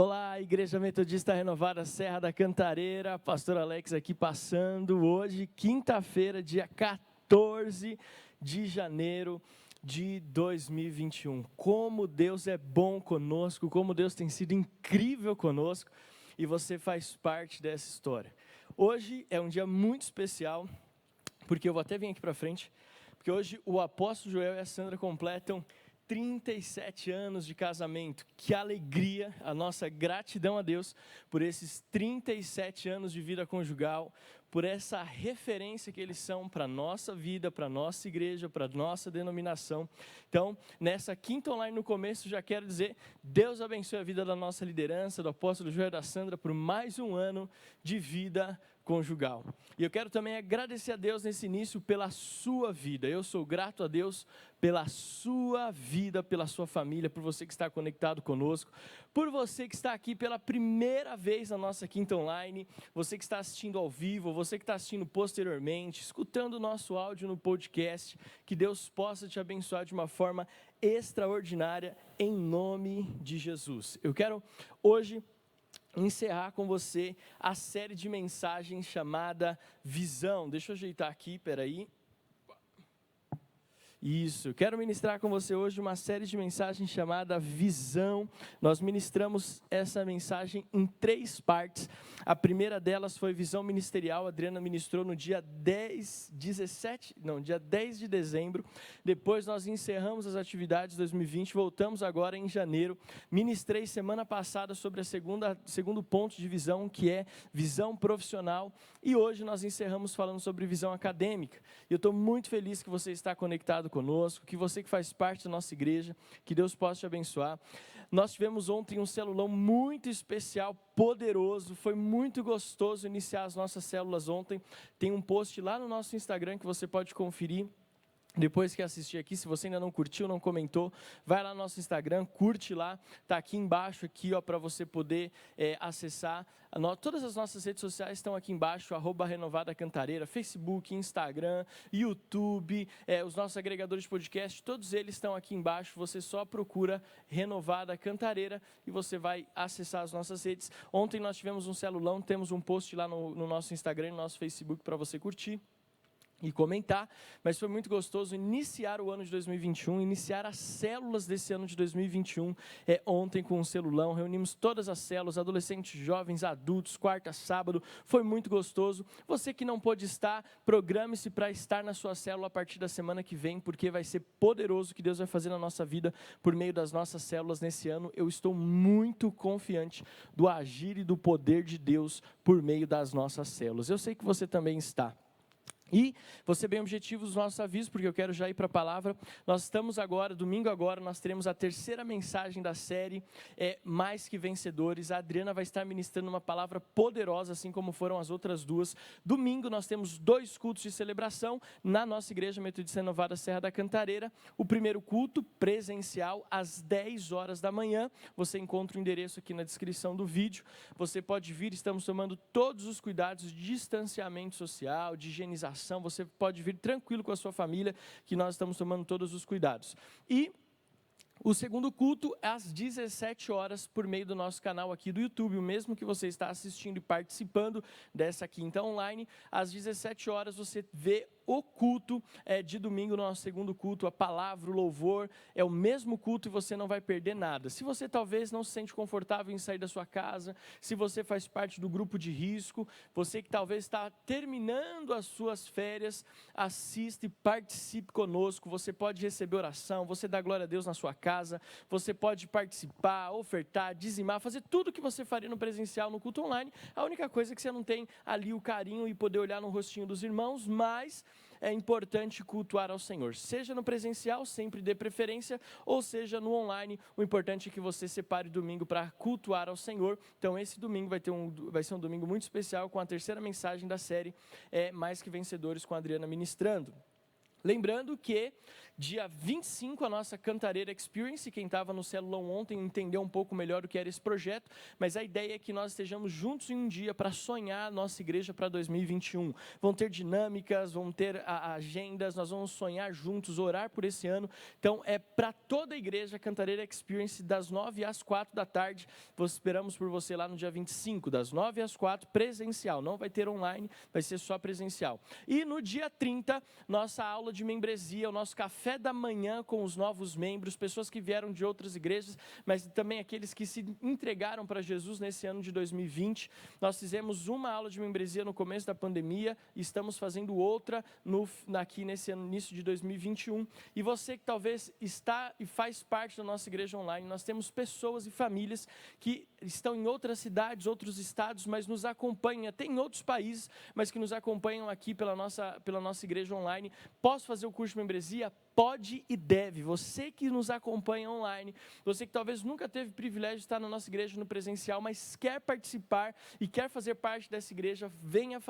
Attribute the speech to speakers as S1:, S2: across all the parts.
S1: Olá, Igreja Metodista Renovada Serra da Cantareira, Pastor Alex aqui passando hoje, quinta-feira, dia 14 de janeiro de 2021. Como Deus é bom conosco, como Deus tem sido incrível conosco e você faz parte dessa história. Hoje é um dia muito especial, porque eu vou até vir aqui para frente, porque hoje o apóstolo Joel e a Sandra completam 37 anos de casamento. Que alegria, a nossa gratidão a Deus por esses 37 anos de vida conjugal, por essa referência que eles são para a nossa vida, para a nossa igreja, para a nossa denominação. Então, nessa quinta online no começo, já quero dizer, Deus abençoe a vida da nossa liderança, do apóstolo Joel e da Sandra, por mais um ano de vida conjugal. E eu quero também agradecer a Deus nesse início pela sua vida. Eu sou grato a Deus pela sua vida, pela sua família, por você que está conectado conosco, por você que está aqui pela primeira vez na nossa quinta online, você que está assistindo ao vivo, você que está assistindo posteriormente, escutando o nosso áudio no podcast, que Deus possa te abençoar de uma forma extraordinária, em nome de Jesus. Eu quero hoje encerrar com você a série de mensagens chamada Visão. Deixa eu ajeitar aqui, peraí. Isso, quero ministrar com você hoje uma série de mensagens chamada Visão. Nós ministramos essa mensagem em 3 partes. A primeira delas foi Visão Ministerial. A Adriana ministrou no dia 10 de dezembro. Depois nós encerramos as atividades de 2020, voltamos agora em janeiro. Ministrei semana passada sobre segundo ponto de visão, que é visão profissional. E hoje nós encerramos falando sobre visão acadêmica. E eu estou muito feliz que você está conectado conosco, que você que faz parte da nossa igreja, que Deus possa te abençoar. Nós tivemos ontem um celulão muito especial, poderoso, foi muito gostoso iniciar as nossas células ontem. Tem um post lá no nosso Instagram que você pode conferir. Depois que assistir aqui, se você ainda não curtiu, não comentou, vai lá no nosso Instagram, curte lá, está aqui embaixo para você poder acessar. Todas as nossas redes sociais estão aqui embaixo, @RenovaдаCantareira, Facebook, Instagram, YouTube, os nossos agregadores de podcast, todos eles estão aqui embaixo. Você só procura Renovada Cantareira e você vai acessar as nossas redes. Ontem nós tivemos um celulão, temos um post lá no nosso Instagram, no nosso Facebook para você curtir e comentar, mas foi muito gostoso iniciar o ano de 2021, iniciar as células desse ano de 2021, ontem com um celulão, reunimos todas as células, adolescentes, jovens, adultos, quarta, sábado, foi muito gostoso. Você que não pôde estar, programe-se para estar na sua célula a partir da semana que vem, porque vai ser poderoso o que Deus vai fazer na nossa vida por meio das nossas células nesse ano. Eu estou muito confiante do agir e do poder de Deus por meio das nossas células. Eu sei que você também está. E você bem objetivo dos nossos avisos, porque eu quero já ir para a palavra. Nós estamos agora, domingo agora, nós teremos a terceira mensagem da série, Mais que Vencedores. A Adriana vai estar ministrando uma palavra poderosa, assim como foram as outras duas. Domingo nós temos 2 cultos de celebração na nossa Igreja Metodista Renovada Serra da Cantareira. O primeiro culto presencial às 10 horas da manhã. Você encontra o endereço aqui na descrição do vídeo. Você pode vir, estamos tomando todos os cuidados de distanciamento social, de higienização. Você pode vir tranquilo com a sua família, que nós estamos tomando todos os cuidados. E o segundo culto é às 17 horas por meio do nosso canal aqui do YouTube, o mesmo que você está assistindo e participando dessa quinta online. Às 17 horas você vê o culto de domingo, no nosso segundo culto, a palavra, o louvor, é o mesmo culto e você não vai perder nada. Se você talvez não se sente confortável em sair da sua casa, se você faz parte do grupo de risco, você que talvez está terminando as suas férias, assista e participe conosco. Você pode receber oração, você dá glória a Deus na sua casa, você pode participar, ofertar, dizimar, fazer tudo o que você faria no presencial, no culto online. A única coisa é que você não tem ali o carinho e poder olhar no rostinho dos irmãos, mas é importante cultuar ao Senhor, seja no presencial, sempre dê preferência, ou seja no online. O importante é que você separe domingo para cultuar ao Senhor. Então esse domingo vai ser um domingo muito especial, com a terceira mensagem da série, Mais que Vencedores, com a Adriana ministrando. Lembrando que dia 25 a nossa Cantareira Experience, quem estava no Celulão ontem entendeu um pouco melhor o que era esse projeto, mas a ideia é que nós estejamos juntos em um dia para sonhar a nossa igreja para 2021. Vão ter dinâmicas, vão ter agendas, nós vamos sonhar juntos, orar por esse ano. Então é para toda a igreja a Cantareira Experience das 9 às 4 da tarde. Esperamos por você lá no dia 25, das 9 às 4, presencial. Não vai ter online, vai ser só presencial. E no dia 30, nossa aula de membresia, o nosso café da manhã com os novos membros, pessoas que vieram de outras igrejas, mas também aqueles que se entregaram para Jesus nesse ano de 2020. Nós fizemos uma aula de membresia no começo da pandemia e estamos fazendo outra aqui nesse ano, início de 2021. E você que talvez está e faz parte da nossa igreja online, nós temos pessoas e famílias que estão em outras cidades, outros estados, mas nos acompanham, até em outros países, mas que nos acompanham aqui pela nossa igreja online. Posso fazer o curso de membresia? Pode e deve. Você que nos acompanha online, você que talvez nunca teve o privilégio de estar na nossa igreja no presencial, mas quer participar e quer fazer parte dessa igreja, venha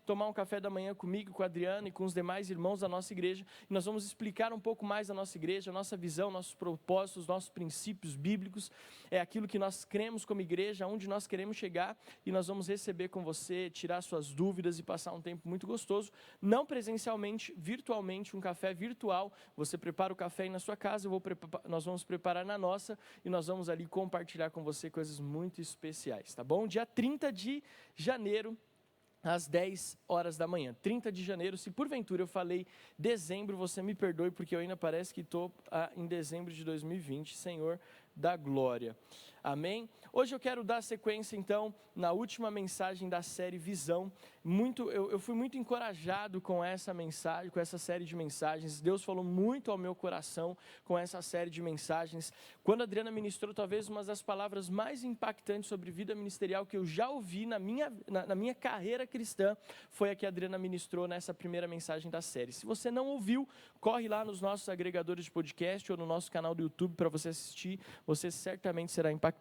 S1: tomar um café da manhã comigo, com a Adriana e com os demais irmãos da nossa igreja. E nós vamos explicar um pouco mais da nossa igreja, a nossa visão, nossos propósitos, nossos princípios bíblicos, é aquilo que nós cremos como igreja, aonde nós queremos chegar, e nós vamos receber com você, tirar suas dúvidas e passar um tempo muito gostoso, não presencialmente, virtualmente, um café virtual. Você prepara o café aí na sua casa, nós vamos preparar na nossa, e nós vamos ali compartilhar com você coisas muito especiais, tá bom? Dia 30 de janeiro, às 10 horas da manhã. 30 de janeiro, se porventura eu falei dezembro, você me perdoe, porque eu ainda parece que estou em dezembro de 2020, Senhor da glória. Amém? Hoje eu quero dar sequência, então, na última mensagem da série Visão. Eu fui muito encorajado com essa mensagem, com essa série de mensagens. Deus falou muito ao meu coração com essa série de mensagens. Quando a Adriana ministrou, talvez uma das palavras mais impactantes sobre vida ministerial que eu já ouvi na minha carreira cristã, foi a que a Adriana ministrou nessa primeira mensagem da série. Se você não ouviu, corre lá nos nossos agregadores de podcast ou no nosso canal do YouTube para você assistir. Você certamente será impactado.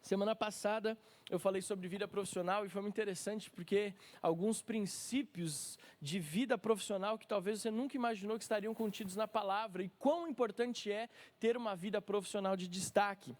S1: Semana passada eu falei sobre vida profissional e foi muito interessante porque alguns princípios de vida profissional que talvez você nunca imaginou que estariam contidos na palavra, e quão importante é ter uma vida profissional de destaque.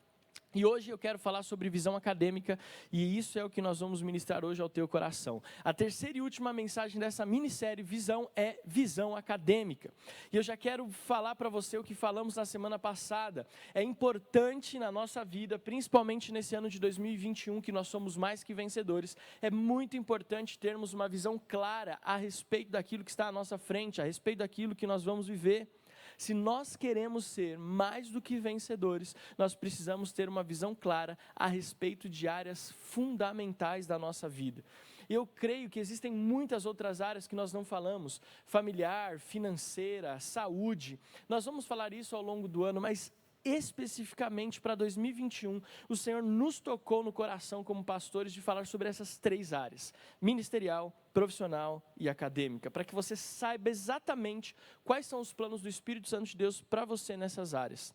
S1: E hoje eu quero falar sobre visão acadêmica, e isso é o que nós vamos ministrar hoje ao teu coração. A terceira e última mensagem dessa minissérie Visão é visão acadêmica. E eu já quero falar para você o que falamos na semana passada. É importante na nossa vida, principalmente nesse ano de 2021, que nós somos mais que vencedores, é muito importante termos uma visão clara a respeito daquilo que está à nossa frente, a respeito daquilo que nós vamos viver. Se nós queremos ser mais do que vencedores, nós precisamos ter uma visão clara a respeito de áreas fundamentais da nossa vida. Eu creio que existem muitas outras áreas que nós não falamos, familiar, financeira, saúde. Nós vamos falar isso ao longo do ano, mas especificamente para 2021, o Senhor nos tocou no coração como pastores de falar sobre essas três áreas: ministerial, profissional e acadêmica, para que você saiba exatamente quais são os planos do Espírito Santo de Deus para você nessas áreas.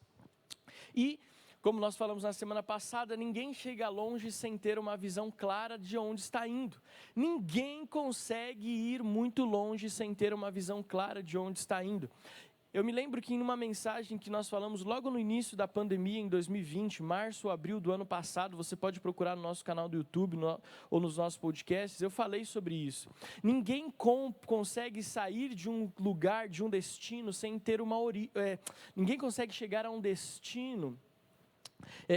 S1: E, como nós falamos na semana passada, ninguém chega longe sem ter uma visão clara de onde está indo. Ninguém consegue ir muito longe sem ter uma visão clara de onde está indo. Eu me lembro que em uma mensagem que nós falamos logo no início da pandemia, em 2020, março ou abril do ano passado, você pode procurar no nosso canal do YouTube ou nos nossos podcasts, eu falei sobre isso. Ninguém consegue sair de um lugar, de um destino, sem ter ninguém consegue chegar a um destino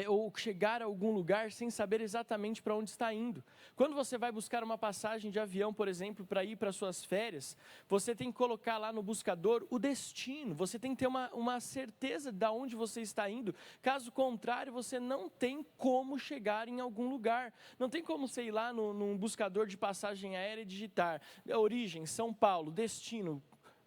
S1: ou chegar a algum lugar sem saber exatamente para onde está indo. Quando você vai buscar uma passagem de avião, por exemplo, para ir para suas férias, você tem que colocar lá no buscador o destino, você tem que ter uma certeza de onde você está indo. Caso contrário, você não tem como chegar em algum lugar. Não tem como você ir lá num buscador de passagem aérea e digitar origem, São Paulo, destino,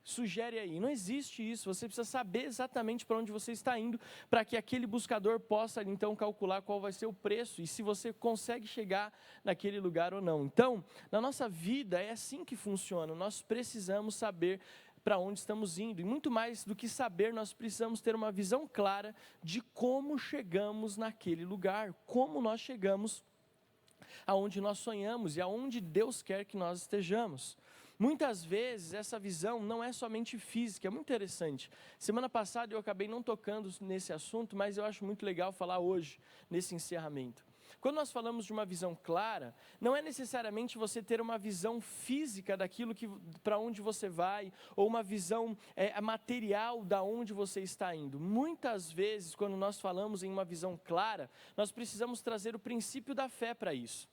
S1: sugere aí. Não existe isso. Você precisa saber exatamente para onde você está indo, para que aquele buscador possa então calcular qual vai ser o preço e se você consegue chegar naquele lugar ou não. Então, na nossa vida é assim que funciona. Nós precisamos saber para onde estamos indo, e muito mais do que saber, nós precisamos ter uma visão clara de como chegamos naquele lugar, como nós chegamos aonde nós sonhamos e aonde Deus quer que nós estejamos. Muitas vezes essa visão não é somente física, é muito interessante. Semana passada eu acabei não tocando nesse assunto, mas eu acho muito legal falar hoje, nesse encerramento. Quando nós falamos de uma visão clara, não é necessariamente você ter uma visão física daquilo para onde você vai, ou uma visão material da onde você está indo. Muitas vezes, quando nós falamos em uma visão clara, nós precisamos trazer o princípio da fé para isso.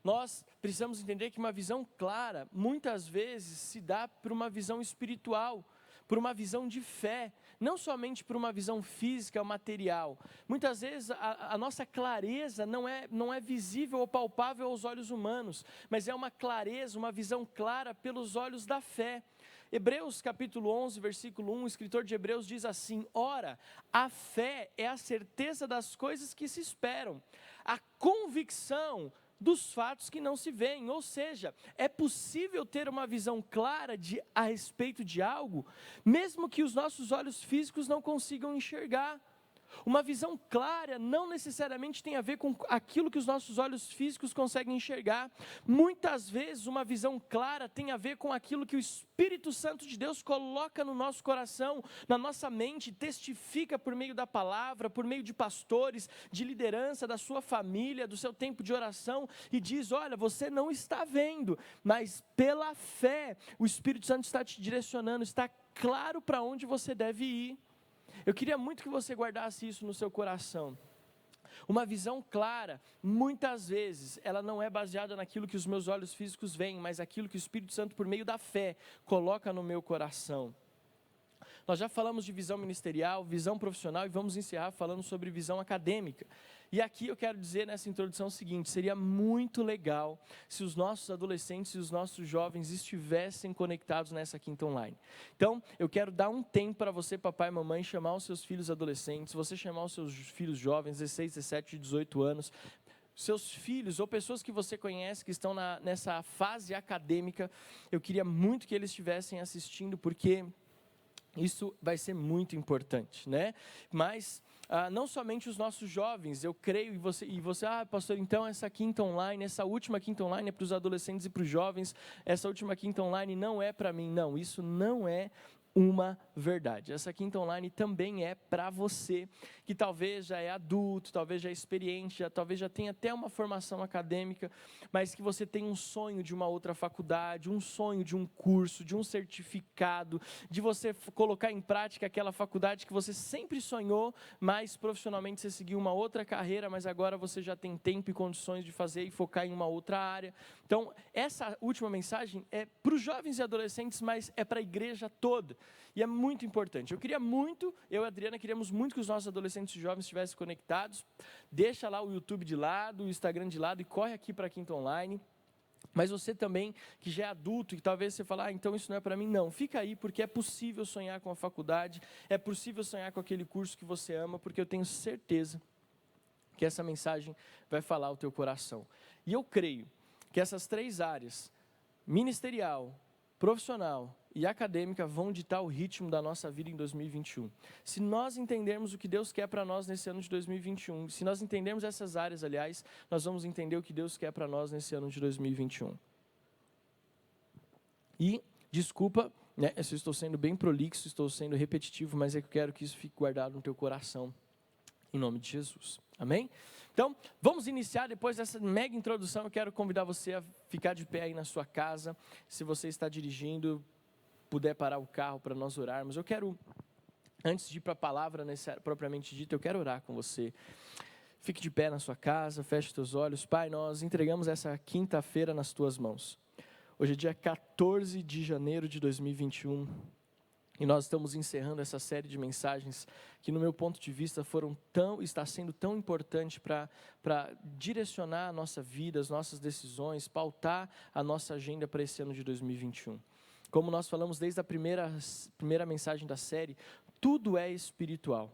S1: Nós precisamos entender que uma visão clara, muitas vezes, se dá por uma visão espiritual, por uma visão de fé, não somente por uma visão física ou material. Muitas vezes a nossa clareza não é visível ou palpável aos olhos humanos, mas é uma clareza, uma visão clara pelos olhos da fé. Hebreus capítulo 11, versículo 1, o escritor de Hebreus diz assim: ora, a fé é a certeza das coisas que se esperam, a convicção dos fatos que não se veem. Ou seja, é possível ter uma visão clara a respeito de algo, mesmo que os nossos olhos físicos não consigam enxergar. Uma visão clara não necessariamente tem a ver com aquilo que os nossos olhos físicos conseguem enxergar. Muitas vezes uma visão clara tem a ver com aquilo que o Espírito Santo de Deus coloca no nosso coração, na nossa mente, testifica por meio da palavra, por meio de pastores, de liderança, da sua família, do seu tempo de oração, e diz: olha, você não está vendo, mas pela fé o Espírito Santo está te direcionando, está claro para onde você deve ir. Eu queria muito que você guardasse isso no seu coração. Uma visão clara, muitas vezes, ela não é baseada naquilo que os meus olhos físicos veem, mas aquilo que o Espírito Santo, por meio da fé, coloca no meu coração. Nós já falamos de visão ministerial, visão profissional, e vamos encerrar falando sobre visão acadêmica. E aqui eu quero dizer nessa introdução o seguinte: seria muito legal se os nossos adolescentes e os nossos jovens estivessem conectados nessa quinta online. Então, eu quero dar um tempo para você, papai e mamãe, chamar os seus filhos adolescentes, você chamar os seus filhos jovens, 16, 17, 18 anos, seus filhos ou pessoas que você conhece que estão nessa fase acadêmica. Eu queria muito que eles estivessem assistindo, porque isso vai ser muito importante, né? Mas não somente os nossos jovens, eu creio, e você, pastor, então essa quinta online, essa última quinta online é para os adolescentes e para os jovens, essa última quinta online não é para mim. Não, isso não é uma verdade. Essa quinta online também é para você, que talvez já é adulto, talvez já é experiente, talvez já tenha até uma formação acadêmica, mas que você tem um sonho de uma outra faculdade, um sonho de um curso, de um certificado, de você colocar em prática aquela faculdade que você sempre sonhou, mas profissionalmente você seguiu uma outra carreira, mas agora você já tem tempo e condições de fazer e focar em uma outra área. Então, essa última mensagem é para os jovens e adolescentes, mas é para a igreja toda. E é muito importante. Eu e a Adriana queríamos muito que os nossos adolescentes e jovens estivessem conectados. Deixa lá o YouTube de lado, o Instagram de lado e corre aqui para a Quinta Online. Mas você também, que já é adulto, e talvez você fale: então isso não é para mim. Não, fica aí, porque é possível sonhar com a faculdade, é possível sonhar com aquele curso que você ama, porque eu tenho certeza que essa mensagem vai falar ao teu coração. E eu creio que essas três áreas, ministerial, profissional e acadêmica, vão ditar o ritmo da nossa vida em 2021. Se nós entendermos o que Deus quer para nós nesse ano de 2021, se nós entendermos essas áreas, aliás, nós vamos entender o que Deus quer para nós nesse ano de 2021. E, desculpa, né, eu estou sendo bem prolixo, estou sendo repetitivo, mas é que eu quero que isso fique guardado no teu coração, em nome de Jesus. Amém? Então, vamos iniciar. Depois dessa mega introdução, eu quero convidar você a ficar de pé aí na sua casa. Se você está dirigindo, puder parar o carro para nós orarmos. Eu quero, antes de ir para a palavra propriamente dita, eu quero orar com você. Fique de pé na sua casa, feche os teus olhos. Pai, nós entregamos essa quinta-feira nas tuas mãos. Hoje é dia 14 de janeiro de 2021. E nós estamos encerrando essa série de mensagens que, no meu ponto de vista, está sendo tão importante para direcionar a nossa vida, as nossas decisões, pautar a nossa agenda para esse ano de 2021. Como nós falamos desde a primeira mensagem da série, tudo é espiritual.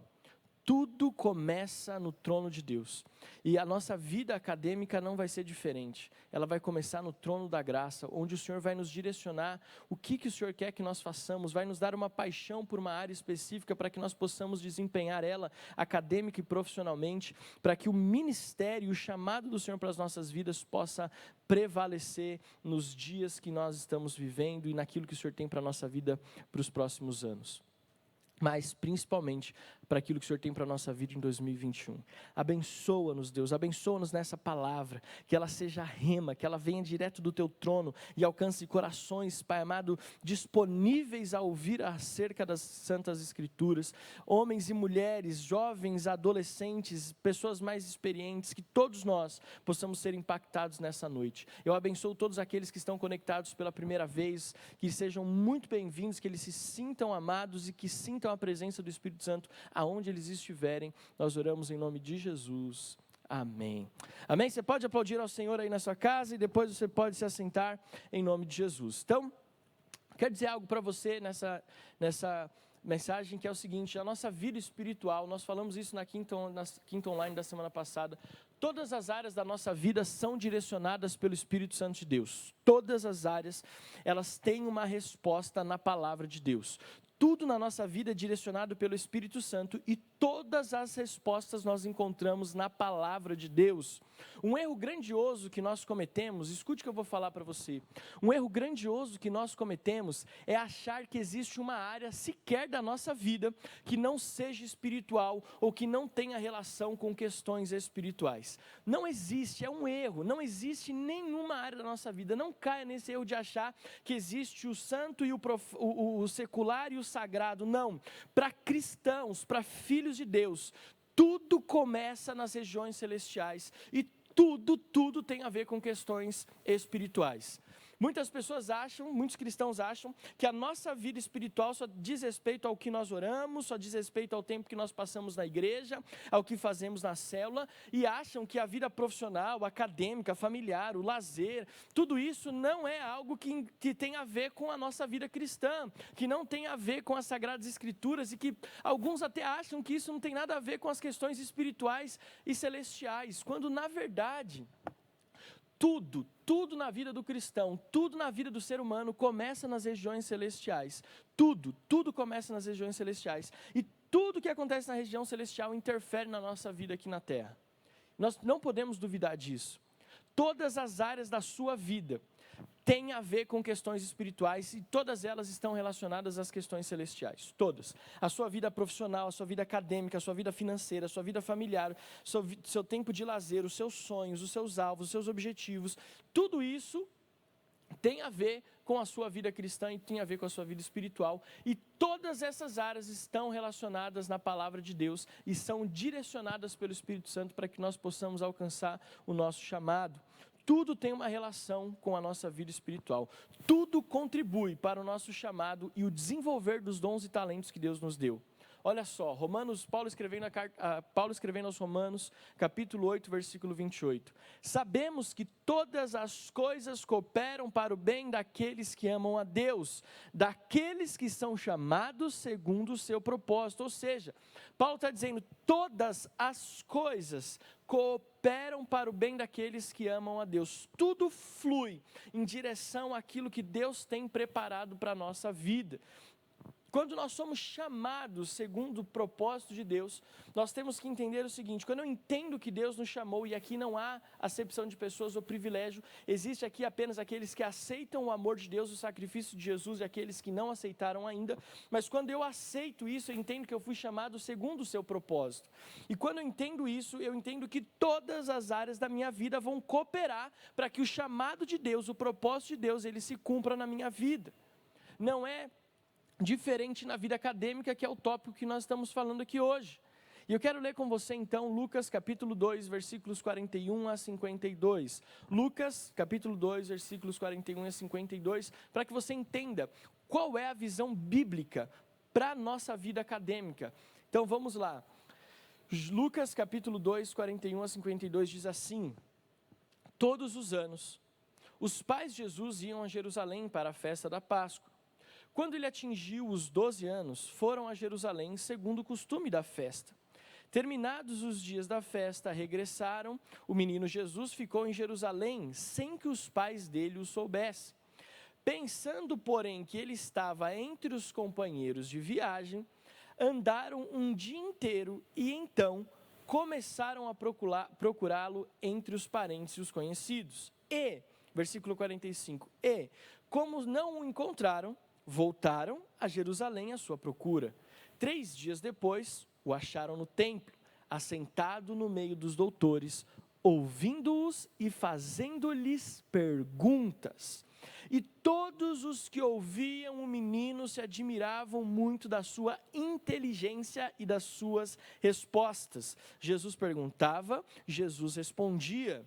S1: Tudo começa no trono de Deus, e a nossa vida acadêmica não vai ser diferente, ela vai começar no trono da graça, onde o Senhor vai nos direcionar o que o Senhor quer que nós façamos, vai nos dar uma paixão por uma área específica para que nós possamos desempenhar ela acadêmica e profissionalmente, para que o ministério, o chamado do Senhor para as nossas vidas possa prevalecer nos dias que nós estamos vivendo e naquilo que o Senhor tem para a nossa vida para os próximos anos. Mas principalmente para aquilo que o Senhor tem para a nossa vida em 2021. Abençoa-nos, Deus, abençoa-nos nessa palavra, que ela seja rema, que ela venha direto do Teu trono e alcance corações, Pai amado, disponíveis a ouvir acerca das Santas Escrituras, homens e mulheres, jovens, adolescentes, pessoas mais experientes, que todos nós possamos ser impactados nessa noite. Eu abençoo todos aqueles que estão conectados pela primeira vez, que sejam muito bem-vindos, que eles se sintam amados e que sintam a presença do Espírito Santo aonde eles estiverem. Nós oramos em nome de Jesus. Amém. Amém? Você pode aplaudir ao Senhor aí na sua casa e depois você pode se assentar em nome de Jesus. Então, quero dizer algo para você nessa mensagem, que é o seguinte: a nossa vida espiritual, nós falamos isso na quinta online da semana passada, todas as áreas da nossa vida são direcionadas pelo Espírito Santo de Deus. Todas as áreas, elas têm uma resposta na palavra de Deus. Tudo na nossa vida é direcionado pelo Espírito Santo e todas as respostas nós encontramos na palavra de Deus. Um erro grandioso que nós cometemos, escute o que eu vou falar para você. Um erro grandioso que nós cometemos é achar que existe uma área sequer da nossa vida que não seja espiritual ou que não tenha relação com questões espirituais. Não existe, é um erro, não existe nenhuma área da nossa vida. Não caia nesse erro de achar que existe o santo e o secular e o sagrado. Não, para cristãos, para filhos de Deus, tudo começa nas regiões celestiais e tudo tem a ver com questões espirituais. Muitas pessoas acham, muitos cristãos acham, que a nossa vida espiritual só diz respeito ao que nós oramos, só diz respeito ao tempo que nós passamos na igreja, ao que fazemos na célula, e acham que a vida profissional, acadêmica, familiar, o lazer, tudo isso não é algo que tem a ver com a nossa vida cristã, que não tem a ver com as Sagradas Escrituras, e que alguns até acham que isso não tem nada a ver com as questões espirituais e celestiais, quando na verdade tudo na vida do cristão, tudo na vida do ser humano começa nas regiões celestiais. Tudo começa nas regiões celestiais. E tudo que acontece na região celestial interfere na nossa vida aqui na terra. Nós não podemos duvidar disso. Todas as áreas da sua vida têm a ver com questões espirituais e todas elas estão relacionadas às questões celestiais. Todas. A sua vida profissional, a sua vida acadêmica, a sua vida financeira, a sua vida familiar, seu tempo de lazer, os seus sonhos, os seus alvos, os seus objetivos, tudo isso tem a ver com a sua vida cristã e tem a ver com a sua vida espiritual. E todas essas áreas estão relacionadas na palavra de Deus e são direcionadas pelo Espírito Santo para que nós possamos alcançar o nosso chamado. Tudo tem uma relação com a nossa vida espiritual. Tudo contribui para o nosso chamado e o desenvolver dos dons e talentos que Deus nos deu. Olha só, Paulo escrevendo aos Romanos, capítulo 8, versículo 28. Sabemos que todas as coisas cooperam para o bem daqueles que amam a Deus, daqueles que são chamados segundo o seu propósito. Ou seja, Paulo está dizendo, todas as coisas cooperam para o bem daqueles que amam a Deus. Tudo flui em direção àquilo que Deus tem preparado para a nossa vida. Quando nós somos chamados segundo o propósito de Deus, nós temos que entender o seguinte: quando eu entendo que Deus nos chamou, e aqui não há acepção de pessoas ou privilégio, existe aqui apenas aqueles que aceitam o amor de Deus, o sacrifício de Jesus, e aqueles que não aceitaram ainda, mas quando eu aceito isso, eu entendo que eu fui chamado segundo o seu propósito, e quando eu entendo isso, eu entendo que todas as áreas da minha vida vão cooperar para que o chamado de Deus, o propósito de Deus, ele se cumpra na minha vida. Não é diferente na vida acadêmica, que é o tópico que nós estamos falando aqui hoje. E eu quero ler com você então Lucas capítulo 2, versículos 41 a 52. Lucas capítulo 2, versículos 41 a 52, para que você entenda qual é a visão bíblica para a nossa vida acadêmica. Então vamos lá. Lucas capítulo 2, 41 a 52 diz assim: todos os anos, os pais de Jesus iam a Jerusalém para a festa da Páscoa. Quando ele atingiu os 12 anos, foram a Jerusalém segundo o costume da festa. Terminados os dias da festa, regressaram. O menino Jesus ficou em Jerusalém, sem que os pais dele o soubessem. Pensando, porém, que ele estava entre os companheiros de viagem, andaram um dia inteiro e então começaram a procurá-lo entre os parentes e os conhecidos. Versículo 45, como não o encontraram, voltaram a Jerusalém à sua procura. 3 dias depois, o acharam no templo, assentado no meio dos doutores, ouvindo-os e fazendo-lhes perguntas. E todos os que ouviam o menino se admiravam muito da sua inteligência e das suas respostas. Jesus perguntava, Jesus respondia.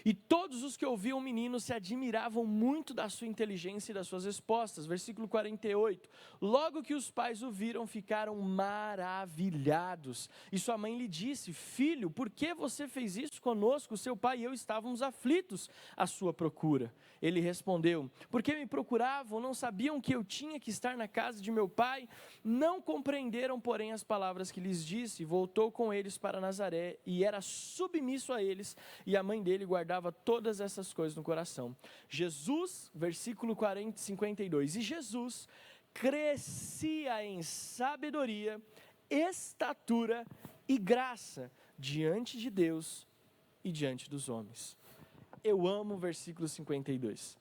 S1: E todos os que ouviam o menino se admiravam muito da sua inteligência e das suas respostas. Versículo 48. Logo que os pais o viram, ficaram maravilhados. E sua mãe lhe disse: filho, por que você fez isso conosco? Seu pai e eu estávamos aflitos à sua procura. Ele respondeu: porque me procuravam, não sabiam que eu tinha que estar na casa de meu pai? Não compreenderam, porém, as palavras que lhes disse. Voltou com eles para Nazaré e era submisso a eles, e a mãe dele guardava todas essas coisas no coração. Jesus, versículo 52, e Jesus crescia em sabedoria, estatura e graça diante de Deus e diante dos homens. Eu amo o versículo 52.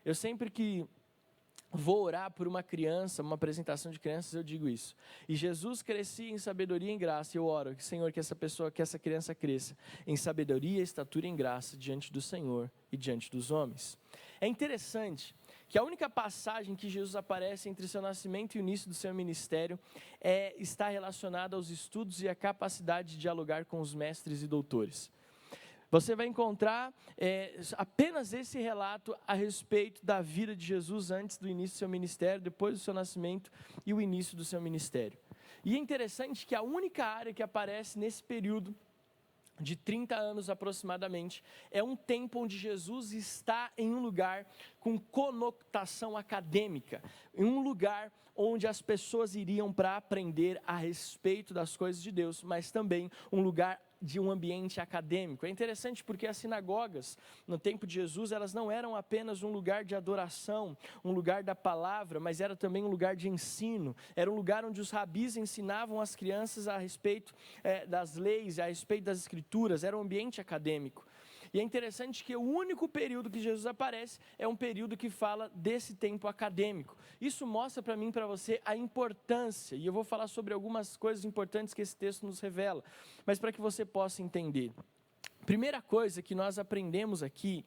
S1: Eu sempre que vou orar por uma criança, uma apresentação de crianças, eu digo isso. E Jesus crescia em sabedoria e em graça. Eu oro, Senhor, que essa criança cresça em sabedoria, estatura e em graça diante do Senhor e diante dos homens. É interessante que a única passagem que Jesus aparece entre seu nascimento e o início do seu ministério está relacionada aos estudos e à capacidade de dialogar com os mestres e doutores. Você vai encontrar apenas esse relato a respeito da vida de Jesus antes do início do seu ministério, depois do seu nascimento e o início do seu ministério. E é interessante que a única área que aparece nesse período de 30 anos aproximadamente, é um tempo onde Jesus está em um lugar com conotação acadêmica, em um lugar onde as pessoas iriam para aprender a respeito das coisas de Deus, mas também um lugar de um ambiente acadêmico. É interessante porque as sinagogas, no tempo de Jesus, elas não eram apenas um lugar de adoração, um lugar da palavra, mas era também um lugar de ensino. Era um lugar onde os rabis ensinavam as crianças a respeito das leis, a respeito das escrituras. Era um ambiente acadêmico. E é interessante que o único período que Jesus aparece é um período que fala desse tempo acadêmico. Isso mostra para mim e para você a importância, e eu vou falar sobre algumas coisas importantes que esse texto nos revela, mas para que você possa entender. Primeira coisa que nós aprendemos aqui,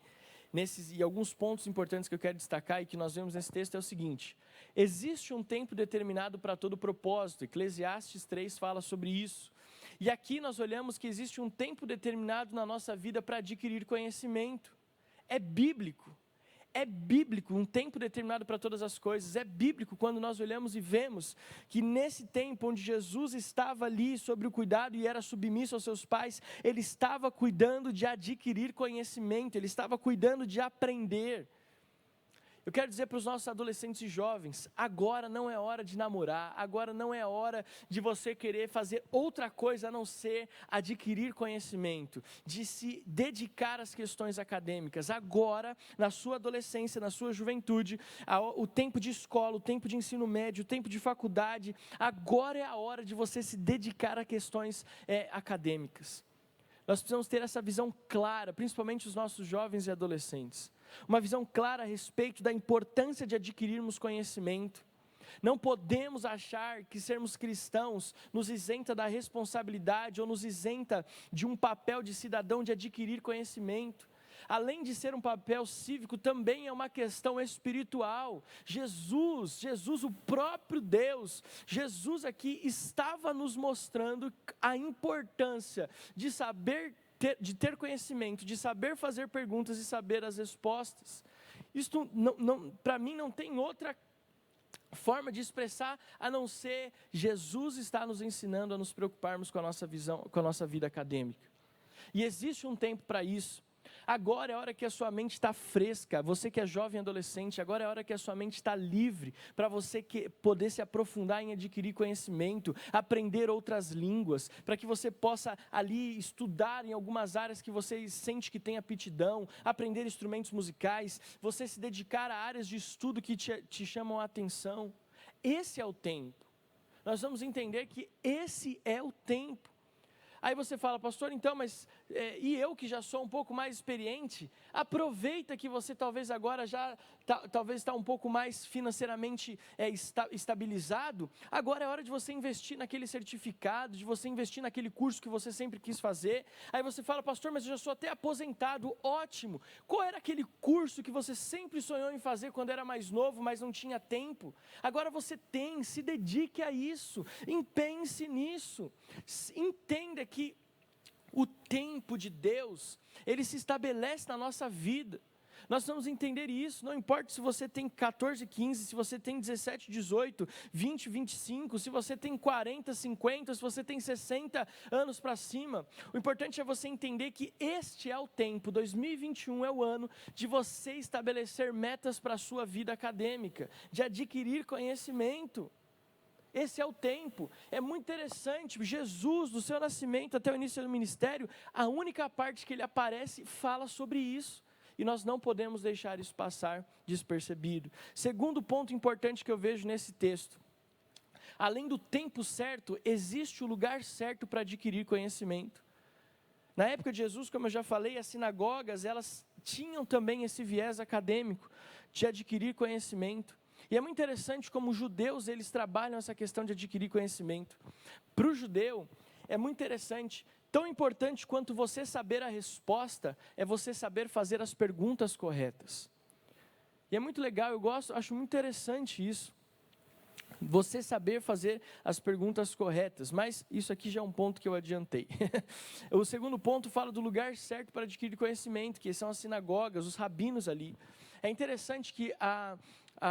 S1: e alguns pontos importantes que eu quero destacar e que nós vemos nesse texto é o seguinte: existe um tempo determinado para todo propósito. Eclesiastes 3 fala sobre isso. E aqui nós olhamos que existe um tempo determinado na nossa vida para adquirir conhecimento. É bíblico. É bíblico um tempo determinado para todas as coisas. É bíblico quando nós olhamos e vemos que nesse tempo onde Jesus estava ali sobre o cuidado e era submisso aos seus pais, ele estava cuidando de adquirir conhecimento, ele estava cuidando de aprender. Eu quero dizer para os nossos adolescentes e jovens, agora não é hora de namorar, agora não é hora de você querer fazer outra coisa a não ser adquirir conhecimento, de se dedicar às questões acadêmicas. Agora, na sua adolescência, na sua juventude, o tempo de escola, o tempo de ensino médio, o tempo de faculdade, agora é a hora de você se dedicar a questões acadêmicas. Nós precisamos ter essa visão clara, principalmente os nossos jovens e adolescentes. Uma visão clara a respeito da importância de adquirirmos conhecimento. Não podemos achar que sermos cristãos nos isenta da responsabilidade ou nos isenta de um papel de cidadão de adquirir conhecimento. Além de ser um papel cívico, também é uma questão espiritual. Jesus, o próprio Deus, Jesus aqui estava nos mostrando a importância de de ter conhecimento, de saber fazer perguntas e saber as respostas. Isso para mim não tem outra forma de expressar a não ser Jesus está nos ensinando a nos preocuparmos com a nossa visão, com a nossa vida acadêmica. E existe um tempo para isso. Agora é a hora que a sua mente está fresca, você que é jovem e adolescente, agora é a hora que a sua mente está livre, para você poder se aprofundar em adquirir conhecimento, aprender outras línguas, para que você possa ali estudar em algumas áreas que você sente que tem aptidão, aprender instrumentos musicais, você se dedicar a áreas de estudo que te chamam a atenção. Esse é o tempo. Nós vamos entender que esse é o tempo. Aí você fala, pastor, então, mas e eu que já sou um pouco mais experiente, aproveita que você talvez agora já talvez está um pouco mais financeiramente estabilizado, agora é hora de você investir naquele certificado, de você investir naquele curso que você sempre quis fazer. Aí você fala, pastor, mas eu já sou até aposentado, ótimo, qual era aquele curso que você sempre sonhou em fazer quando era mais novo, mas não tinha tempo? Agora você tem, se dedique a isso, pense nisso, entenda que o tempo de Deus, ele se estabelece na nossa vida. Nós vamos entender isso, não importa se você tem 14, 15, se você tem 17, 18, 20, 25, se você tem 40, 50, se você tem 60 anos para cima. O importante é você entender que este é o tempo, 2021 é o ano de você estabelecer metas para a sua vida acadêmica, de adquirir conhecimento. Esse é o tempo. É muito interessante, Jesus, do seu nascimento até o início do ministério, a única parte que ele aparece fala sobre isso. E nós não podemos deixar isso passar despercebido. Segundo ponto importante que eu vejo nesse texto. Além do tempo certo, existe o lugar certo para adquirir conhecimento. Na época de Jesus, como eu já falei, as sinagogas, elas tinham também esse viés acadêmico de adquirir conhecimento. E é muito interessante como os judeus, eles trabalham essa questão de adquirir conhecimento. Para o judeu, é muito interessante, tão importante quanto você saber a resposta, é você saber fazer as perguntas corretas. E é muito legal, acho muito interessante isso. Você saber fazer as perguntas corretas, mas isso aqui já é um ponto que eu adiantei. O segundo ponto fala do lugar certo para adquirir conhecimento, que são as sinagogas, os rabinos ali. É interessante que a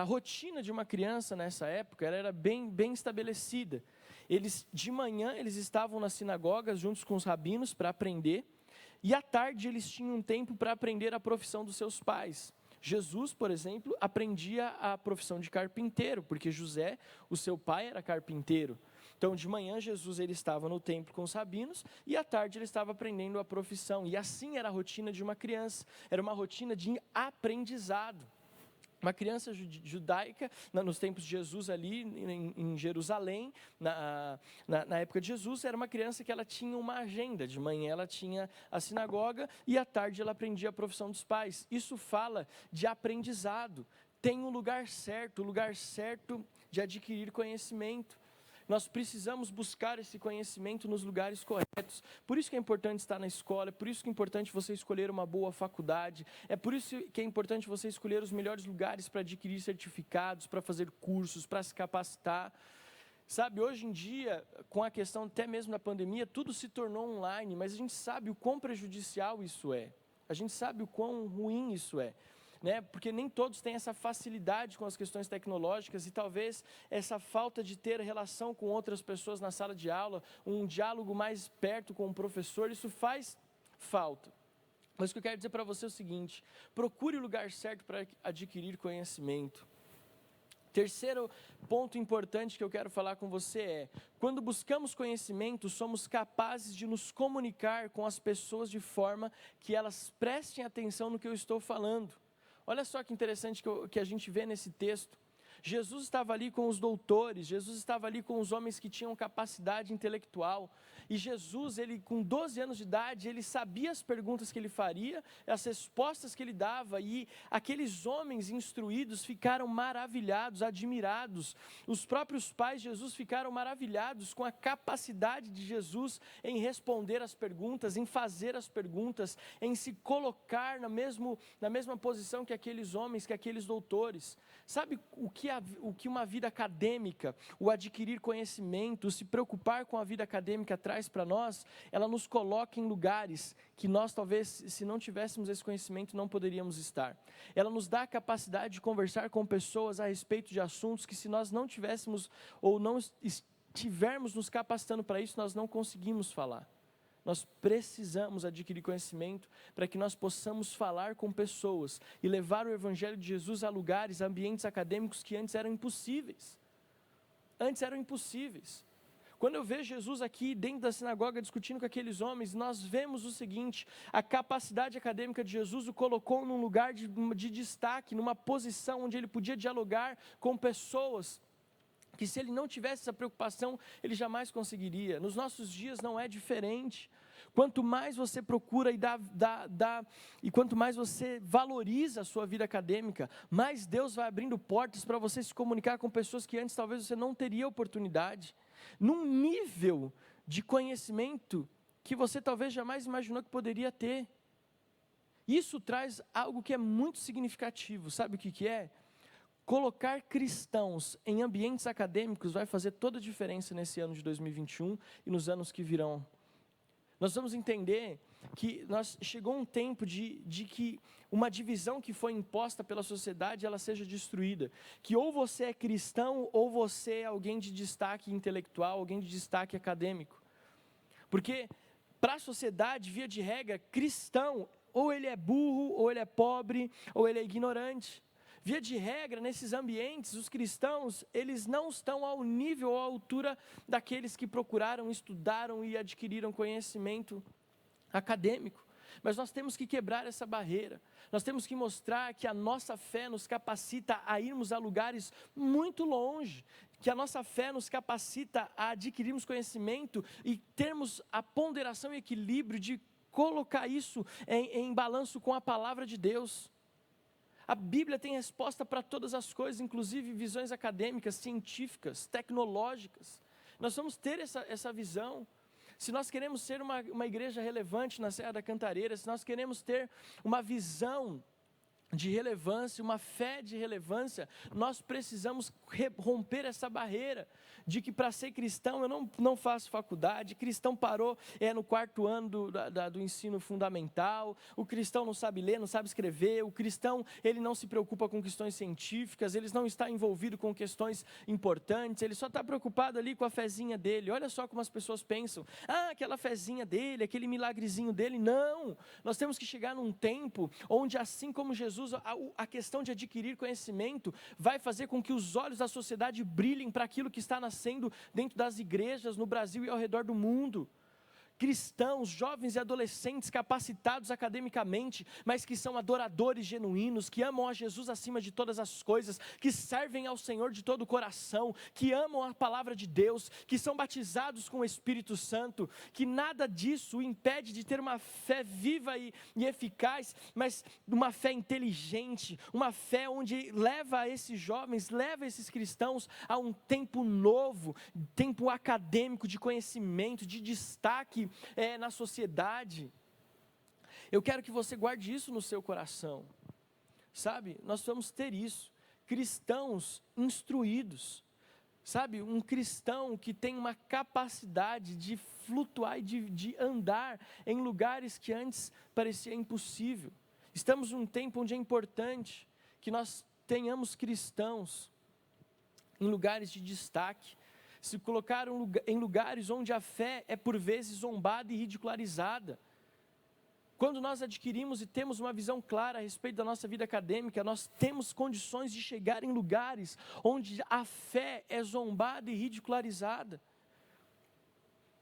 S1: rotina de uma criança nessa época ela era bem estabelecida. De manhã eles estavam nas sinagogas juntos com os rabinos para aprender, e à tarde eles tinham um tempo para aprender a profissão dos seus pais. Jesus, por exemplo, aprendia a profissão de carpinteiro, porque José, o seu pai, era carpinteiro. Então, de manhã, Jesus ele estava no templo com os rabinos, e à tarde ele estava aprendendo a profissão. E assim era a rotina de uma criança, era uma rotina de aprendizado. Uma criança judaica, nos tempos de Jesus ali em Jerusalém, na época de Jesus, era uma criança que ela tinha uma agenda. De manhã ela tinha a sinagoga e à tarde ela aprendia a profissão dos pais. Isso fala de aprendizado. Tem um lugar certo, o lugar certo de adquirir conhecimento. Nós precisamos buscar esse conhecimento nos lugares corretos. Por isso que é importante estar na escola, é por isso que é importante você escolher uma boa faculdade, é por isso que é importante você escolher os melhores lugares para adquirir certificados, para fazer cursos, para se capacitar. Sabe, hoje em dia, com a questão até mesmo da pandemia, tudo se tornou online, mas a gente sabe o quão prejudicial isso é. A gente sabe o quão ruim isso é. Porque nem todos têm essa facilidade com as questões tecnológicas e talvez essa falta de ter relação com outras pessoas na sala de aula, um diálogo mais perto com o professor, isso faz falta. Mas o que eu quero dizer para você é o seguinte: procure o lugar certo para adquirir conhecimento. Terceiro ponto importante que eu quero falar com você é: quando buscamos conhecimento, somos capazes de nos comunicar com as pessoas de forma que elas prestem atenção no que eu estou falando. Olha só que interessante que a gente vê nesse texto. Jesus estava ali com os doutores, Jesus estava ali com os homens que tinham capacidade intelectual, e Jesus, ele com 12 anos de idade, ele sabia as perguntas que ele faria, as respostas que ele dava, e aqueles homens instruídos ficaram maravilhados, admirados. Os próprios pais de Jesus ficaram maravilhados com a capacidade de Jesus em responder as perguntas, em fazer as perguntas, em se colocar na mesma posição que aqueles homens, que aqueles doutores. Sabe o que uma vida acadêmica, o adquirir conhecimento, se preocupar com a vida acadêmica traz para nós? Ela nos coloca em lugares que nós talvez, se não tivéssemos esse conhecimento, não poderíamos estar. Ela nos dá a capacidade de conversar com pessoas a respeito de assuntos que, se nós não tivéssemos ou não estivermos nos capacitando para isso, nós não conseguimos falar. Nós precisamos adquirir conhecimento para que nós possamos falar com pessoas e levar o Evangelho de Jesus a lugares, a ambientes acadêmicos que antes eram impossíveis. Antes eram impossíveis. Quando eu vejo Jesus aqui dentro da sinagoga discutindo com aqueles homens, nós vemos o seguinte: a capacidade acadêmica de Jesus o colocou num lugar de destaque, numa posição onde ele podia dialogar com pessoas que, se ele não tivesse essa preocupação, ele jamais conseguiria. Nos nossos dias não é diferente. Quanto mais você procura e quanto mais você valoriza a sua vida acadêmica, mais Deus vai abrindo portas para você se comunicar com pessoas que antes talvez você não teria oportunidade, num nível de conhecimento que você talvez jamais imaginou que poderia ter. Isso traz algo que é muito significativo. Sabe o que é? Colocar cristãos em ambientes acadêmicos vai fazer toda a diferença nesse ano de 2021 e nos anos que virão. Nós vamos entender que chegou um tempo de que uma divisão que foi imposta pela sociedade, ela seja destruída. Que ou você é cristão, ou você é alguém de destaque intelectual, alguém de destaque acadêmico. Porque para a sociedade, via de regra, cristão, ou ele é burro, ou ele é pobre, ou ele é ignorante. Via de regra, nesses ambientes, os cristãos, eles não estão ao nível ou à altura daqueles que procuraram, estudaram e adquiriram conhecimento acadêmico. Mas nós temos que quebrar essa barreira. Nós temos que mostrar que a nossa fé nos capacita a irmos a lugares muito longe, que a nossa fé nos capacita a adquirirmos conhecimento e termos a ponderação e equilíbrio de colocar isso em balanço com a palavra de Deus. A Bíblia tem resposta para todas as coisas, inclusive visões acadêmicas, científicas, tecnológicas. Nós vamos ter essa visão. Se nós queremos ser uma igreja relevante na Serra da Cantareira, se nós queremos ter uma visão de relevância, uma fé de relevância, nós precisamos romper essa barreira de que para ser cristão eu não faço faculdade, cristão parou no 4º ano do ensino fundamental, o cristão não sabe ler, não sabe escrever, o cristão ele não se preocupa com questões científicas, ele não está envolvido com questões importantes, ele só está preocupado ali com a fezinha dele. Olha só como as pessoas pensam: aquela fezinha dele, aquele milagrezinho dele. Não, nós temos que chegar num tempo onde, assim como Jesus, a questão de adquirir conhecimento vai fazer com que os olhos da sociedade brilhem para aquilo que está nascendo dentro das igrejas no Brasil e ao redor do mundo. Cristãos, jovens e adolescentes capacitados academicamente, mas que são adoradores genuínos, que amam a Jesus acima de todas as coisas, que servem ao Senhor de todo o coração, que amam a palavra de Deus, que são batizados com o Espírito Santo, que nada disso o impede de ter uma fé viva e eficaz, mas uma fé inteligente, uma fé onde leva esses jovens, leva esses cristãos a um tempo novo, tempo acadêmico, de conhecimento, de destaque na sociedade. Eu quero que você guarde isso no seu coração, sabe? Nós vamos ter isso, cristãos instruídos, sabe? Um cristão que tem uma capacidade de flutuar e de andar em lugares que antes parecia impossível. Estamos num tempo onde é importante que nós tenhamos cristãos em lugares de destaque, se colocaram em lugares onde a fé é por vezes zombada e ridicularizada. Quando nós adquirimos e temos uma visão clara a respeito da nossa vida acadêmica, nós temos condições de chegar em lugares onde a fé é zombada e ridicularizada.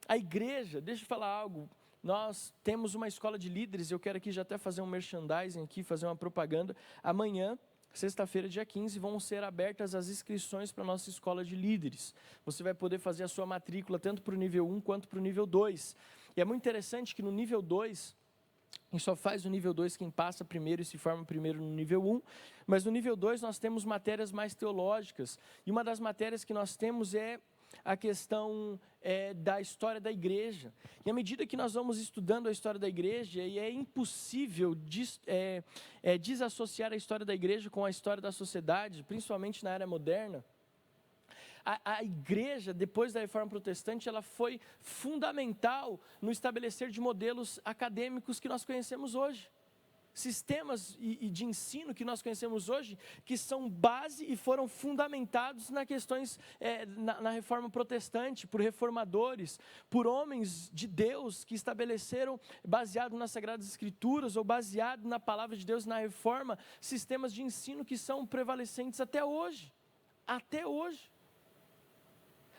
S1: A igreja, deixa eu falar algo, nós temos uma escola de líderes, eu quero aqui já até fazer um merchandising aqui, fazer uma propaganda. Amanhã, sexta-feira, dia 15, vão ser abertas as inscrições para a nossa escola de líderes. Você vai poder fazer a sua matrícula tanto para o nível 1 quanto para o nível 2. E é muito interessante que no nível 2, e só faz o nível 2 quem passa primeiro e se forma primeiro no nível 1, mas no nível 2 nós temos matérias mais teológicas. E uma das matérias que nós temos é a questão da história da igreja. E à medida que nós vamos estudando a história da igreja, e é impossível desassociar a história da igreja com a história da sociedade, principalmente na era moderna. A igreja, depois da Reforma Protestante, ela foi fundamental no estabelecer de modelos acadêmicos que nós conhecemos hoje. sistemas e de ensino que nós conhecemos hoje, que são base e foram fundamentados nas questões, na reforma protestante, por reformadores, por homens de Deus que estabeleceram, baseado nas Sagradas Escrituras ou baseado na palavra de Deus, na reforma, sistemas de ensino que são prevalecentes até hoje. Até hoje.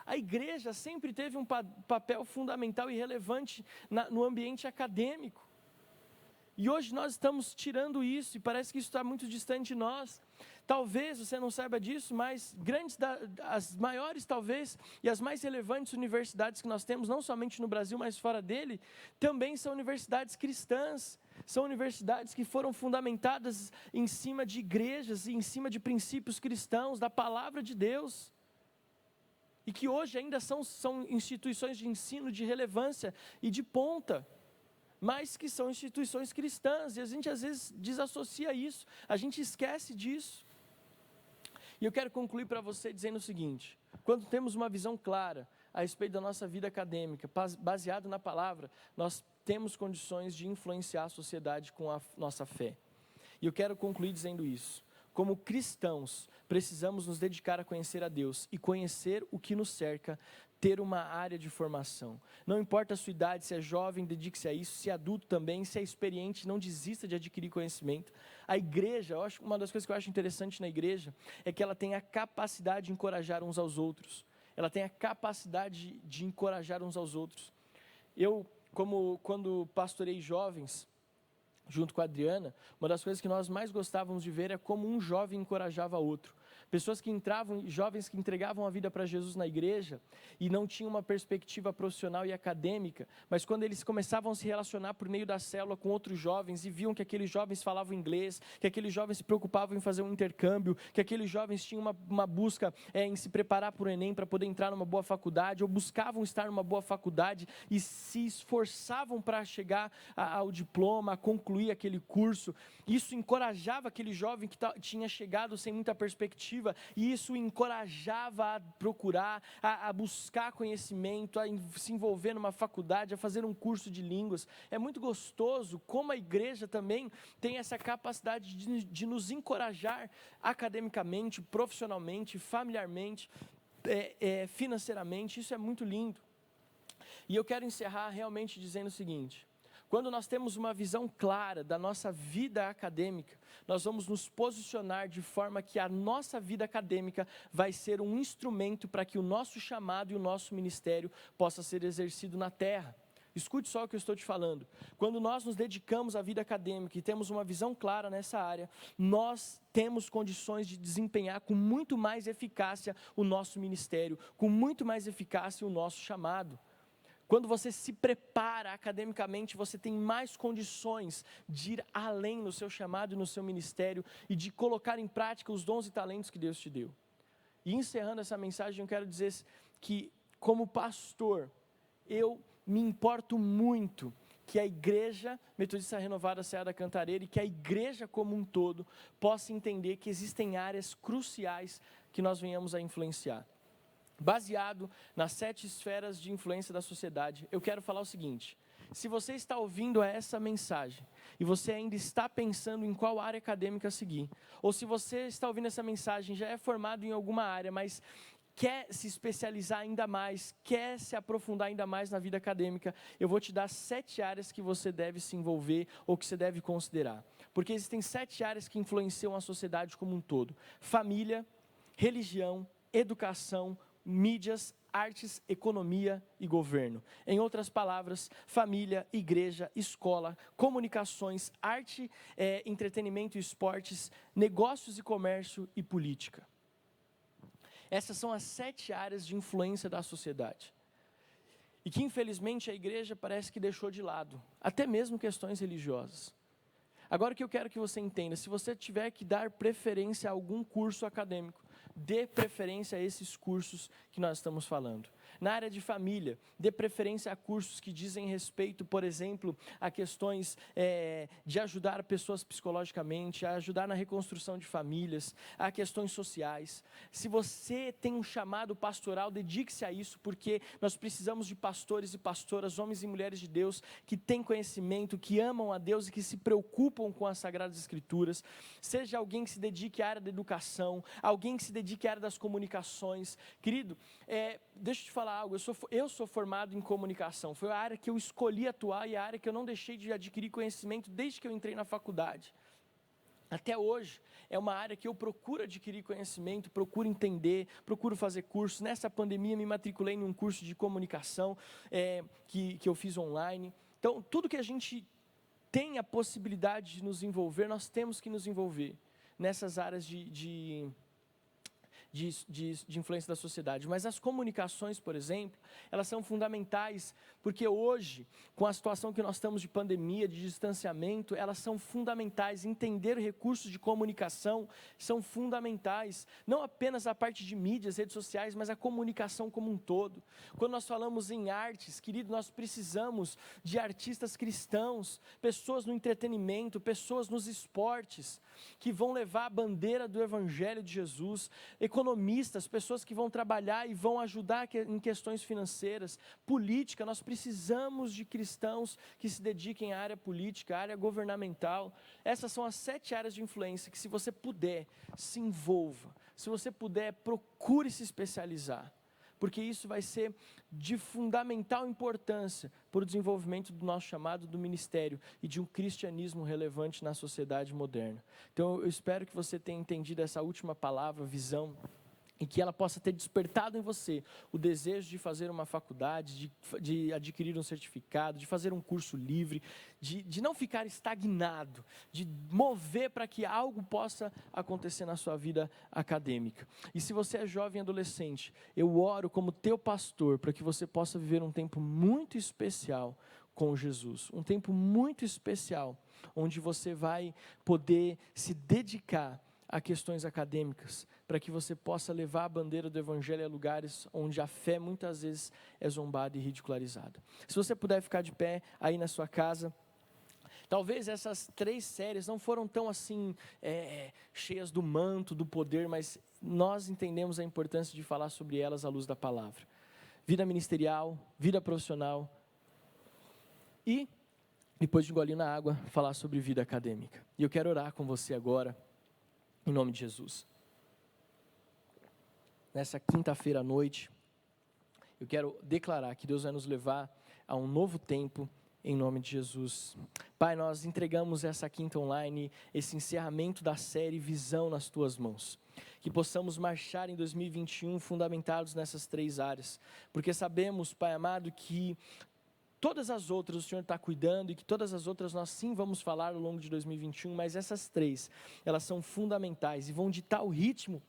S1: A igreja sempre teve um papel fundamental e relevante no ambiente acadêmico. E hoje nós estamos tirando isso, e parece que isso está muito distante de nós. Talvez você não saiba disso, mas as maiores talvez, e as mais relevantes universidades que nós temos, não somente no Brasil, mas fora dele, também são universidades cristãs. São universidades que foram fundamentadas em cima de igrejas e em cima de princípios cristãos, da palavra de Deus. E que hoje ainda são instituições de ensino de relevância e de ponta, mas que são instituições cristãs, e a gente às vezes desassocia isso, a gente esquece disso. E eu quero concluir para você dizendo o seguinte: quando temos uma visão clara a respeito da nossa vida acadêmica, baseado na palavra, nós temos condições de influenciar a sociedade com a nossa fé. E eu quero concluir dizendo isso: como cristãos, precisamos nos dedicar a conhecer a Deus e conhecer o que nos cerca, ter uma área de formação. Não importa a sua idade, se é jovem, dedique-se a isso, se é adulto também, se é experiente, não desista de adquirir conhecimento. A igreja, uma das coisas que eu acho interessante na igreja, é que ela tem a capacidade de encorajar uns aos outros. Ela tem a capacidade de encorajar uns aos outros. Eu, quando pastorei jovens, junto com a Adriana, uma das coisas que nós mais gostávamos de ver é como um jovem encorajava outro. Pessoas que entravam, jovens que entregavam a vida para Jesus na igreja e não tinham uma perspectiva profissional e acadêmica, mas quando eles começavam a se relacionar por meio da célula com outros jovens e viam que aqueles jovens falavam inglês, que aqueles jovens se preocupavam em fazer um intercâmbio, que aqueles jovens tinham uma busca em se preparar para o Enem para poder entrar numa boa faculdade, ou buscavam estar numa boa faculdade e se esforçavam para chegar ao diploma, a concluir aquele curso, isso encorajava aquele jovem que tinha chegado sem muita perspectiva, e isso encorajava a procurar, a buscar conhecimento, a se envolver numa faculdade, a fazer um curso de línguas. É muito gostoso como a igreja também tem essa capacidade de nos encorajar academicamente, profissionalmente, familiarmente, financeiramente. Isso é muito lindo. E eu quero encerrar realmente dizendo o seguinte: quando nós temos uma visão clara da nossa vida acadêmica, nós vamos nos posicionar de forma que a nossa vida acadêmica vai ser um instrumento para que o nosso chamado e o nosso ministério possa ser exercido na terra. Escute só o que eu estou te falando. Quando nós nos dedicamos à vida acadêmica e temos uma visão clara nessa área, nós temos condições de desempenhar com muito mais eficácia o nosso ministério, com muito mais eficácia o nosso chamado. Quando você se prepara academicamente, você tem mais condições de ir além no seu chamado e no seu ministério e de colocar em prática os dons e talentos que Deus te deu. E encerrando essa mensagem, eu quero dizer que, como pastor, eu me importo muito que a Igreja Metodista Renovada Serra da Cantareira e que a igreja como um todo possa entender que existem áreas cruciais que nós venhamos a influenciar. Baseado nas 7 esferas de influência da sociedade, eu quero falar o seguinte: se você está ouvindo essa mensagem e você ainda está pensando em qual área acadêmica seguir, ou se você está ouvindo essa mensagem, já é formado em alguma área, mas quer se especializar ainda mais, quer se aprofundar ainda mais na vida acadêmica, eu vou te dar 7 áreas que você deve se envolver ou que você deve considerar. Porque existem 7 áreas que influenciam a sociedade como um todo: família, religião, educação, mídias, artes, economia e governo. Em outras palavras, família, igreja, escola, comunicações, arte, entretenimento e esportes, negócios e comércio e política. Essas são as 7 áreas de influência da sociedade. E que infelizmente a igreja parece que deixou de lado, até mesmo questões religiosas. Agora o que eu quero que você entenda: se você tiver que dar preferência a algum curso acadêmico, dê preferência a esses cursos que nós estamos falando. Na área de família, dê preferência a cursos que dizem respeito, por exemplo, a questões de ajudar pessoas psicologicamente, a ajudar na reconstrução de famílias, a questões sociais. Se você tem um chamado pastoral, dedique-se a isso, porque nós precisamos de pastores e pastoras, homens e mulheres de Deus, que têm conhecimento, que amam a Deus e que se preocupam com as Sagradas Escrituras. Seja alguém que se dedique à área da educação, alguém que se dedique à área das comunicações. Querido, deixa eu te falar algo, eu sou formado em comunicação, foi a área que eu escolhi atuar e a área que eu não deixei de adquirir conhecimento desde que eu entrei na faculdade. Até hoje, é uma área que eu procuro adquirir conhecimento, procuro entender, procuro fazer cursos. Nessa pandemia, me matriculei em um curso de comunicação que eu fiz online. Então, tudo que a gente tem a possibilidade de nos envolver, nós temos que nos envolver nessas áreas de influência da sociedade. Mas as comunicações, por exemplo, elas são fundamentais, porque hoje, com a situação que nós estamos de pandemia, de distanciamento, elas são fundamentais. Entender recursos de comunicação são fundamentais, não apenas a parte de mídias, redes sociais, mas a comunicação como um todo. Quando nós falamos em artes, querido, nós precisamos de artistas cristãos, pessoas no entretenimento, pessoas nos esportes, que vão levar a bandeira do Evangelho de Jesus, economistas, pessoas que vão trabalhar e vão ajudar em questões financeiras, política. Nós precisamos de cristãos que se dediquem à área política, à área governamental. Essas são as 7 áreas de influência que, se você puder, se envolva. Se você puder, procure se especializar, porque isso vai ser de fundamental importância para o desenvolvimento do nosso chamado do ministério e de um cristianismo relevante na sociedade moderna. Então eu espero que você tenha entendido essa última palavra, visão, e que ela possa ter despertado em você o desejo de fazer uma faculdade, de adquirir um certificado, de fazer um curso livre, de não ficar estagnado, de mover para que algo possa acontecer na sua vida acadêmica. E se você é jovem e adolescente, eu oro como teu pastor para que você possa viver um tempo muito especial com Jesus, um tempo muito especial, onde você vai poder se dedicar a questões acadêmicas, para que você possa levar a bandeira do Evangelho a lugares onde a fé muitas vezes é zombada e ridicularizada. Se você puder ficar de pé aí na sua casa. Talvez essas 3 séries não foram tão assim, cheias do manto, do poder, mas nós entendemos a importância de falar sobre elas à luz da palavra. Vida ministerial, vida profissional e, depois de engolir na água, falar sobre vida acadêmica. E eu quero orar com você agora, em nome de Jesus. Nessa quinta-feira à noite, eu quero declarar que Deus vai nos levar a um novo tempo, em nome de Jesus. Pai, nós entregamos essa quinta online, esse encerramento da série Visão nas Tuas Mãos. Que possamos marchar em 2021 fundamentados nessas 3 áreas. Porque sabemos, Pai amado, que todas as outras o Senhor está cuidando e que todas as outras nós sim vamos falar ao longo de 2021, mas essas 3, elas são fundamentais e vão ditar o ritmo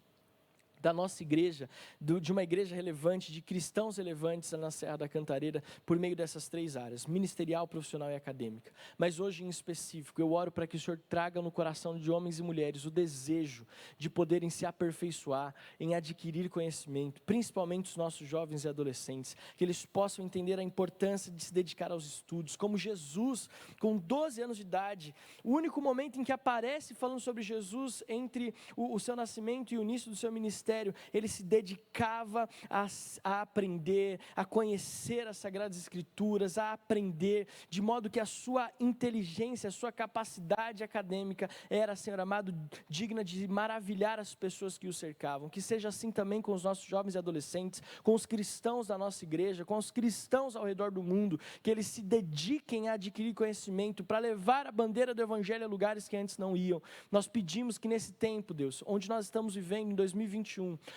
S1: da nossa igreja, de uma igreja relevante, de cristãos relevantes na Serra da Cantareira, por meio dessas 3 áreas, ministerial, profissional e acadêmica. Mas hoje em específico, eu oro para que o Senhor traga no coração de homens e mulheres o desejo de poderem se aperfeiçoar, em adquirir conhecimento, principalmente os nossos jovens e adolescentes, que eles possam entender a importância de se dedicar aos estudos, como Jesus, com 12 anos de idade, o único momento em que aparece falando sobre Jesus entre o seu nascimento e o início do seu ministério, ele se dedicava a aprender, a conhecer as Sagradas Escrituras, a aprender, de modo que a sua inteligência, a sua capacidade acadêmica era, Senhor amado, digna de maravilhar as pessoas que o cercavam. Que seja assim também com os nossos jovens e adolescentes, com os cristãos da nossa igreja, com os cristãos ao redor do mundo, que eles se dediquem a adquirir conhecimento, para levar a bandeira do Evangelho a lugares que antes não iam. Nós pedimos que nesse tempo, Deus, onde nós estamos vivendo em 2021,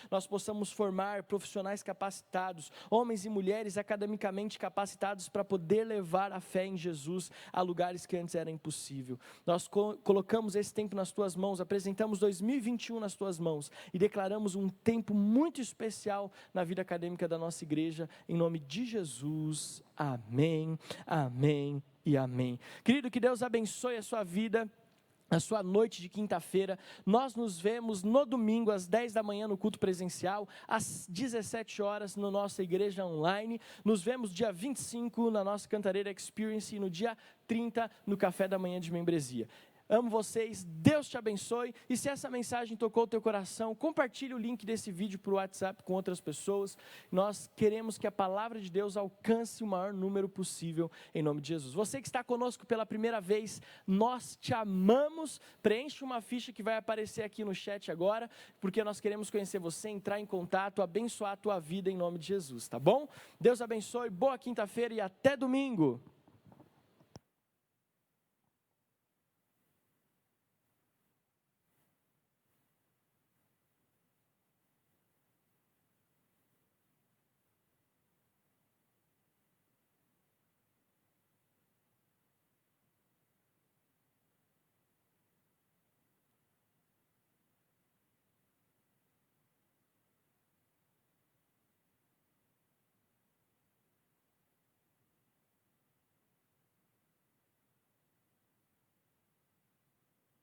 S1: nós possamos formar profissionais capacitados, homens e mulheres academicamente capacitados para poder levar a fé em Jesus a lugares que antes era impossível. Nós colocamos esse tempo nas Tuas mãos, apresentamos 2021 nas Tuas mãos e declaramos um tempo muito especial na vida acadêmica da nossa igreja, em nome de Jesus. Amém, amém e amém. Querido, que Deus abençoe a sua vida. a sua noite de quinta-feira. Nós nos vemos no domingo, às 10 da manhã, no culto presencial, às 17 horas, na nossa igreja online. Nos vemos dia 25, na nossa Cantareira Experience, e no dia 30, no café da manhã de membresia. Amo vocês, Deus te abençoe, e se essa mensagem tocou o teu coração, compartilhe o link desse vídeo para o WhatsApp com outras pessoas. Nós queremos que a palavra de Deus alcance o maior número possível, em nome de Jesus. Você que está conosco pela primeira vez, nós te amamos. Preenche uma ficha que vai aparecer aqui no chat agora, porque nós queremos conhecer você, entrar em contato, abençoar a tua vida em nome de Jesus, tá bom? Deus abençoe, boa quinta-feira e até domingo.